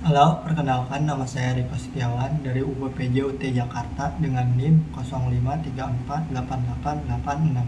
Halo, perkenalkan nama saya Riko Setiawan dari UPPJ UT Jakarta dengan NIM 05348886.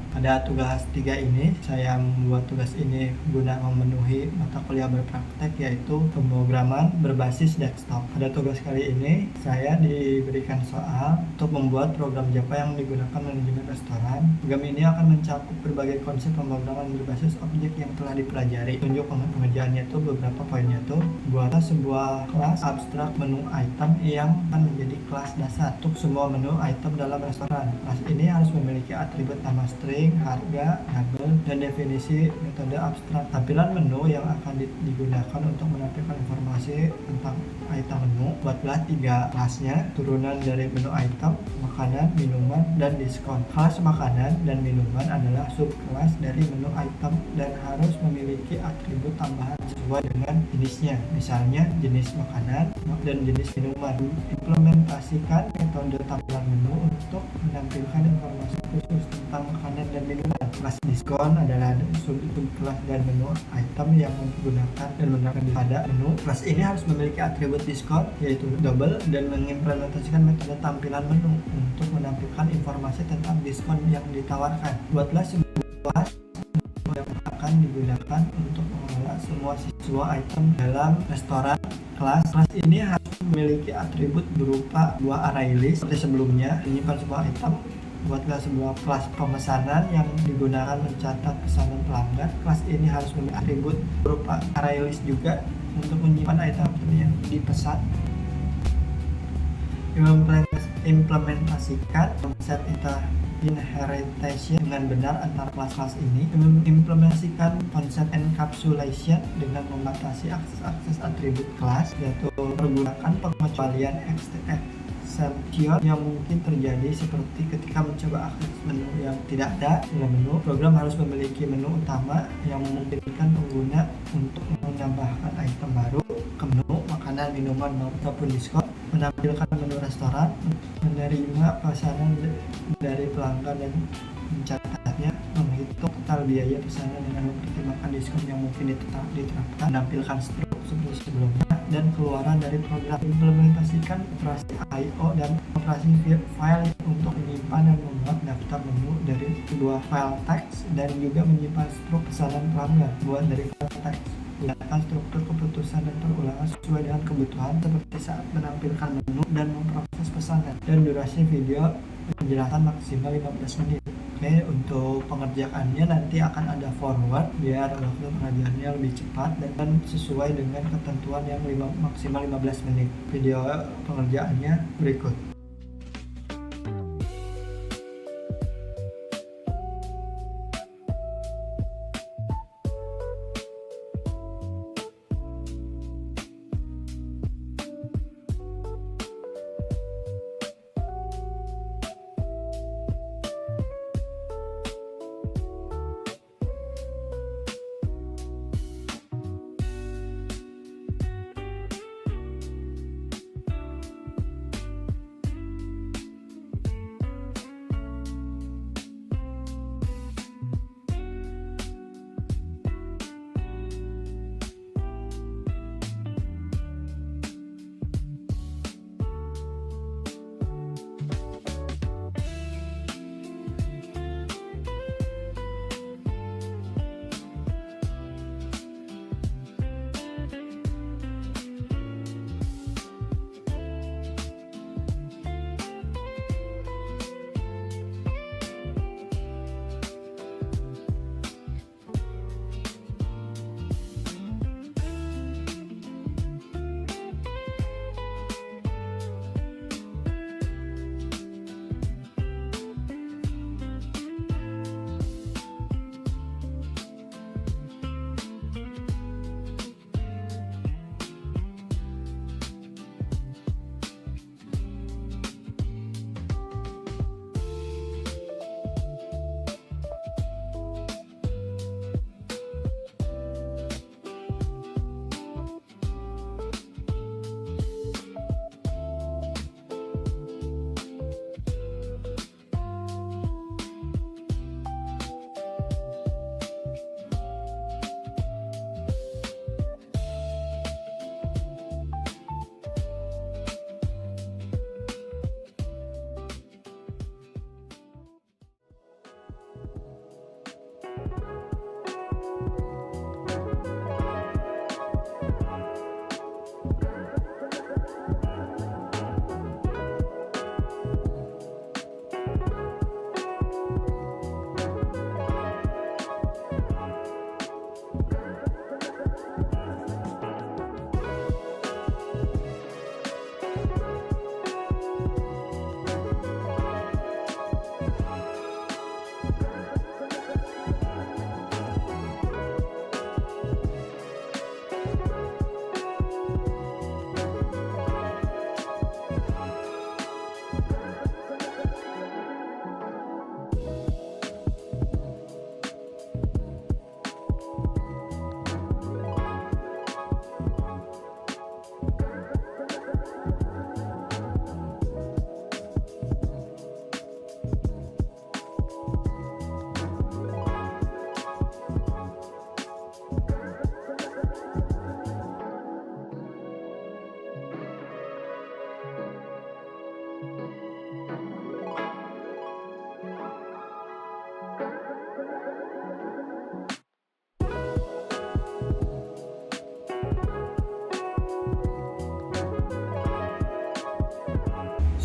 Pada tugas 3 ini, saya membuat tugas ini guna memenuhi mata kuliah berpraktek yaitu pemrograman berbasis desktop. Pada tugas kali ini, saya diberikan soal untuk membuat program Java yang digunakan manajemen restoran. Program ini akan mencakup berbagai konsep pemrograman berbasis objek yang telah dipelajari. Tunjuk pengerjaannya itu beberapa poinnya itu buatlah sebuah kelas abstrak menu item yang akan menjadi kelas dasar untuk semua menu item dalam restoran. Kelas ini harus memiliki atribut nama string, harga, label, dan definisi metode abstrak. Tampilan menu yang akan digunakan untuk menampilkan informasi tentang item menu. Buatlah 3 kelasnya, turunan dari menu item, makanan, minuman, dan diskon. Kelas makanan dan minuman adalah subkelas dari menu item dan harus memiliki atribut tambahan sesuai dengan jenisnya, misalnya jenis makanan dan jenis minuman. Implementasikan metode tampilan menu untuk menampilkan informasi khusus tentang makanan dan minuman. Kelas diskon adalah subkelas dari menu item yang menggunakan dan menggunakan pada menu. Kelas ini harus memiliki atribut diskon yaitu double dan mengimplementasikan metode tampilan menu untuk menampilkan informasi tentang diskon yang ditawarkan. Buatlah sebuah yang akan digunakan untuk mengelola semua siswa item dalam restoran. Kelas ini harus memiliki atribut berupa buah array list seperti sebelumnya, menyimpan sebuah item. Buatlah sebuah kelas pemesanan yang digunakan mencatat pesanan pelanggan. Kelas ini harus memiliki atribut berupa array list juga untuk menyimpan item yang dipesan. Implementasikan konsep inheritance dengan benar antar kelas-kelas ini. Implementasikan konsep encapsulation dengan membatasi akses atribut kelas, yaitu menggunakan pengecualian exception yang mungkin terjadi seperti ketika mencoba akses menu yang tidak ada dalam menu. Program harus memiliki menu utama yang memungkinkan pengguna untuk menambahkan item baru ke menu, makanan, minuman, maupun diskon, menampilkan menu restoran, menerima pesanan dari pelanggan dan mencatatnya, menghitung total biaya pesanan dengan mempertimbangkan diskon yang mungkin diterapkan, menampilkan struk seperti sebelumnya, dan keluaran dari program. Implementasikan operasi I/O dan operasi file untuk menyimpan dan membuat daftar menu dari kedua file teks dan juga menyimpan struk pesanan pelanggan. Buat dari file teks, gunakan struktur keputusan dan perulangan sesuai dengan kebutuhan seperti saat menampilkan menu dan memproses pesanan, dan durasi video penjelasan maksimal 15 menit. Oke, untuk pengerjaannya nanti akan ada forward biar waktu pengerjaannya lebih cepat dan sesuai dengan ketentuan yang maksimal 15 menit. Video pengerjaannya berikut.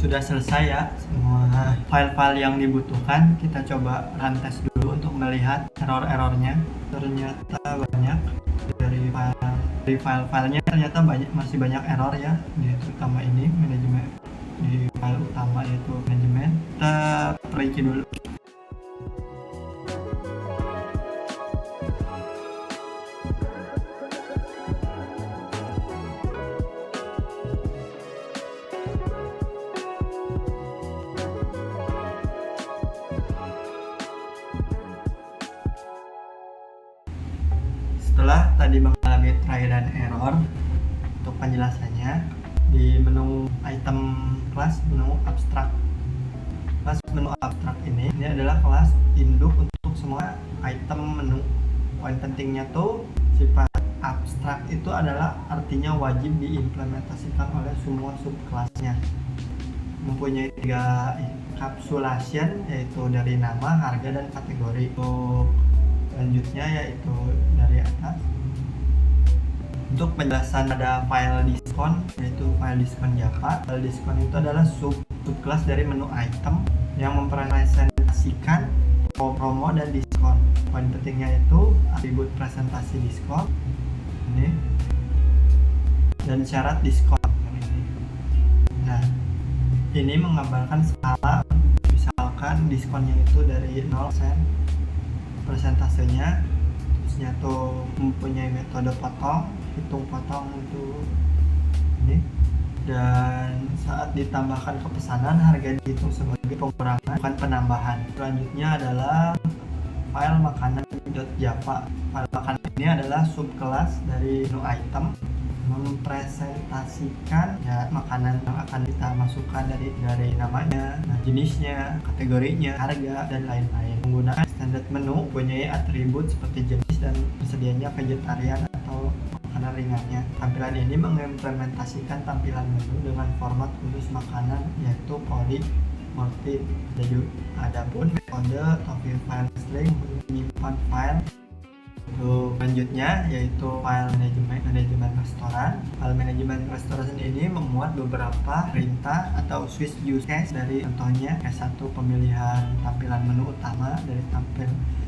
sudah selesai ya semua file-file yang dibutuhkan. Kita coba run test dulu untuk melihat error-errornya. Ternyata banyak dari file-filenya, ternyata masih banyak error ya, terutama ini manajemen. Di file utama yaitu manajemen, kita perbaiki dulu. Setelah tadi mengalami try dan error, untuk penjelasannya di menu item kelas menu abstrak. Kelas menu abstrak ini adalah kelas induk untuk semua item menu. Poin pentingnya tuh sifat abstrak itu adalah artinya wajib diimplementasikan oleh semua subkelasnya. Mempunyai 3 encapsulation, yaitu dari nama, harga, dan kategori. Untuk selanjutnya yaitu dari atas. Untuk penjelasan ada file diskon, yaitu file diskon Java. File diskon itu adalah subkelas dari menu item yang mempresentasikan promo dan diskon. Poin pentingnya itu atribut presentasi diskon ini dan syarat diskon ini. Nah, ini menggambarkan skala, misalkan diskonnya itu dari 0%, persentasenya, terusnya tuh mempunyai metode potong, hitung potong itu ini, dan saat ditambahkan ke pesanan harga dihitung sebagai pengurangan bukan penambahan. Selanjutnya adalah file makanan.java. File makanan ini adalah subkelas dari menu item, mempresentasikan ya makanan yang akan kita masukkan dari namanya, jenisnya, kategorinya, harga, dan lain-lain. Menggunakan standard menu punya atribut seperti jenis dan tersedianya vegetarian atau makanan ringannya. Tampilan ini mengimplementasikan tampilan menu dengan format khusus makanan, yaitu poly multi. Adapun metode topic file string menyimpan file. Untuk selanjutnya yaitu file manajemen restoran. File manajemen restoran ini memuat beberapa perintah atau switch use case. Dari contohnya S1 pemilihan tampilan menu utama dari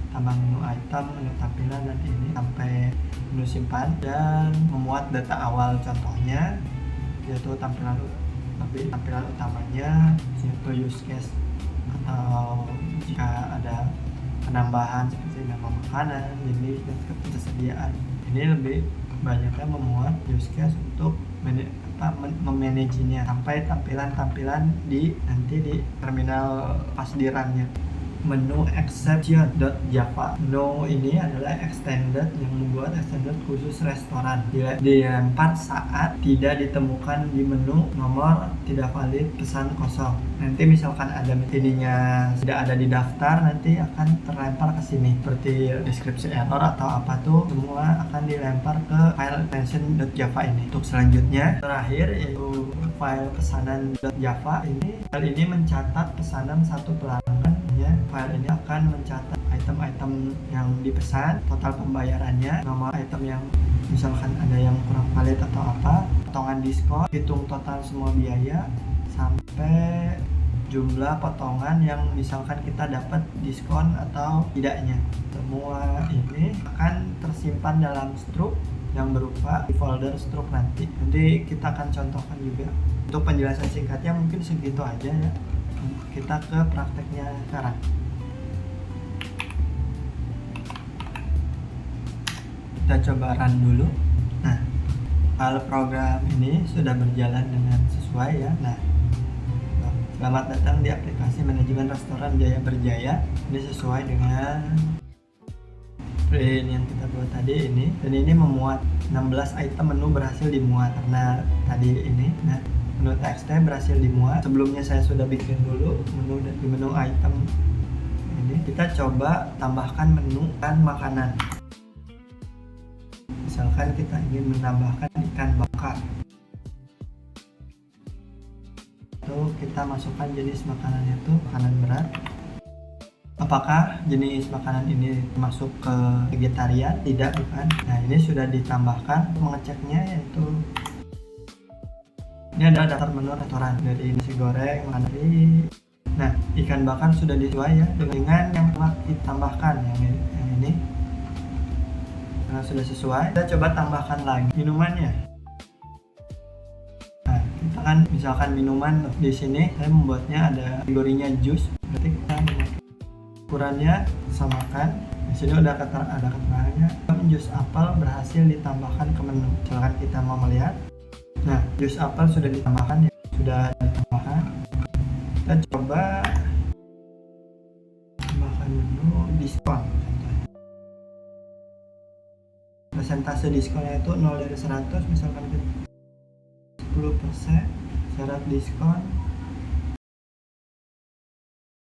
tambah menu item, menu tampilan, dan ini sampai menu simpan, dan memuat data awal. Contohnya yaitu tampilan utamanya, yaitu use case atau jika ada penambahan seperti nama makanan, jenis, dan ketersediaan. Ini lebih banyaknya memuat use case untuk memanagenya sampai tampilan-tampilan nanti di terminal pas di run-nya. Menu exception.java. Menu ini adalah extended yang membuat extended khusus restoran. Dilempar saat tidak ditemukan di menu nomor tidak valid, pesan kosong. Nanti misalkan ada ininya tidak ada di daftar, nanti akan terlempar ke sini. Seperti deskripsi error atau apa tuh, semua akan dilempar ke file extension.java ini. Untuk selanjutnya terakhir yaitu file pesanan.java ini. File ini mencatat pesanan satu pelanggan. File ini akan mencatat item-item yang dipesan, total pembayarannya, nomor item yang misalkan ada yang kurang valid atau apa, potongan diskon, hitung total semua biaya, sampai jumlah potongan yang misalkan kita dapat diskon atau tidaknya. Semua ini akan tersimpan dalam struk yang berupa di folder struk nanti. Nanti kita akan contohkan juga. Untuk penjelasan singkatnya mungkin segitu aja ya. Kita ke prakteknya sekarang. Kita coba run dulu. Nah, file program ini sudah berjalan dengan sesuai ya. Nah, selamat datang di aplikasi manajemen restoran Jaya Berjaya. Ini sesuai dengan print yang kita buat tadi ini. Dan ini memuat 16 item menu berhasil dimuat karena tadi ini. Nah, menu TXT berhasil dimuat. Sebelumnya saya sudah bikin dulu menu item ini. Kita coba tambahkan menu dan makanan. Misalkan kita ingin menambahkan ikan bakar. Lalu kita masukkan jenis makanannya itu makanan berat. Apakah jenis makanan ini masuk ke vegetarian? Tidak, bukan. Nah, ini sudah ditambahkan. Mengeceknya yaitu Ini adalah daftar menu restoran dari nasi goreng, makanan. Nah, ikan bakar sudah disesuai ya dengan yang telah ditambahkan yang ini. Nah, sudah sesuai. Kita coba tambahkan lagi minumannya. Nah, kita kan misalkan minuman di sini saya membuatnya ada kategorinya jus. Berarti kita ukurannya samakan. Di sini udah ada keterangannya. Jus apel berhasil ditambahkan ke menu. Misalkan kita mau melihat. Nah, jus apel sudah ditambahkan ya. Sudah ditambahkan. Kita coba tambahkan menu diskon. Persentase diskonnya itu 0 dari 100, misalkan 10% syarat diskon.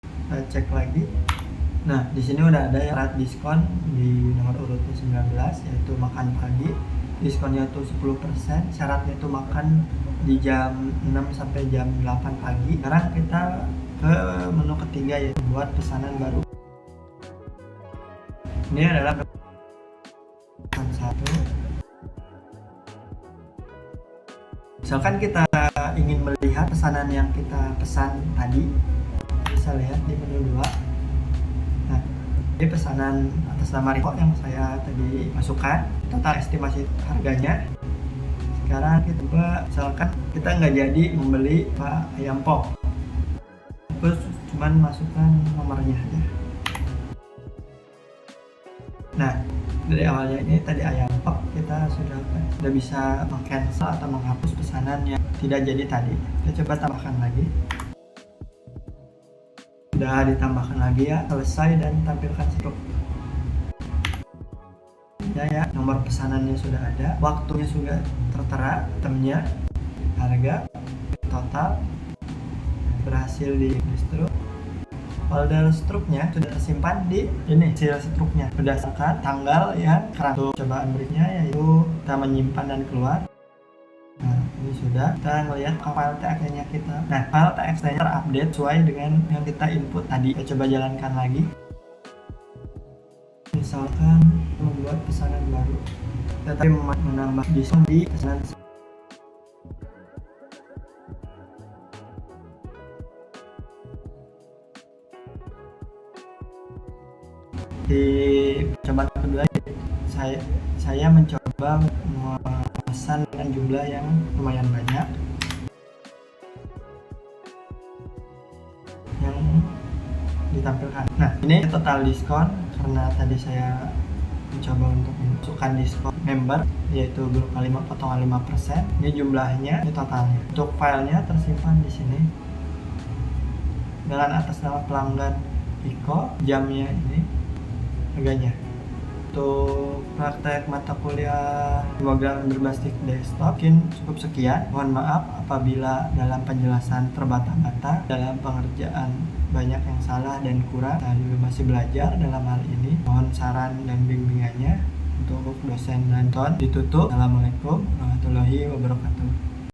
Kita cek lagi. Nah, di sini udah ada syarat diskon di nomor urutnya 19, yaitu makan pagi. Diskonnya itu 10%, syaratnya itu makan di jam 6 sampai jam 8 pagi. Sekarang kita ke menu ketiga, yaitu buat pesanan baru. Ini adalah pesan satu. Misalkan kita ingin melihat pesanan yang kita pesan tadi, bisa lihat di menu 2. Nah, ini pesanan atas nama Riko yang saya tadi masukkan, total estimasi harganya. Sekarang kita coba, misalkan kita nggak jadi membeli ayam pop, terus cuman masukkan nomornya aja. Nah, dari awalnya ini tadi ayam pop, kita sudah bisa meng-cancel atau menghapus pesanan yang tidak jadi tadi. Kita coba tambahkan lagi. Sudah ditambahkan lagi ya, selesai dan tampilkan struk. Ya, nomor pesanannya sudah ada, waktunya sudah tertera, itemnya, harga, total, berhasil di struk. Folder struknya sudah tersimpan di ini, hasil struknya berdasarkan tanggal ya. Untuk cobaan berikutnya yaitu kita menyimpan dan keluar. Nah, ini sudah kita melihat file TXT-nya kita. Nah, file TXT-nya terupdate sesuai dengan yang kita input tadi. Kita coba jalankan lagi. Misalkan membuat pesanan baru, tetapi menambah diskon di pesanan. Di percobaan kedua, saya mencoba memesan dengan jumlah yang lumayan banyak yang ditampilkan. Nah, ini total diskon karena tadi saya mencoba untuk masukkan diskon member, yaitu berupa 5% 5%. Ini jumlahnya, ini totalnya. Untuk filenya tersimpan di sini dengan atas nama pelanggan Iko, jamnya ini, harganya. Untuk praktek mata kuliah pemrograman berbasis desktop mungkin cukup sekian. Mohon maaf apabila dalam penjelasan terbata-bata, dalam pengerjaan banyak yang salah dan kurang. Saya juga masih belajar dalam hal ini. Mohon saran dan bimbingannya untuk dosen dan ton. Ditutup. Assalamualaikum warahmatullahi wabarakatuh.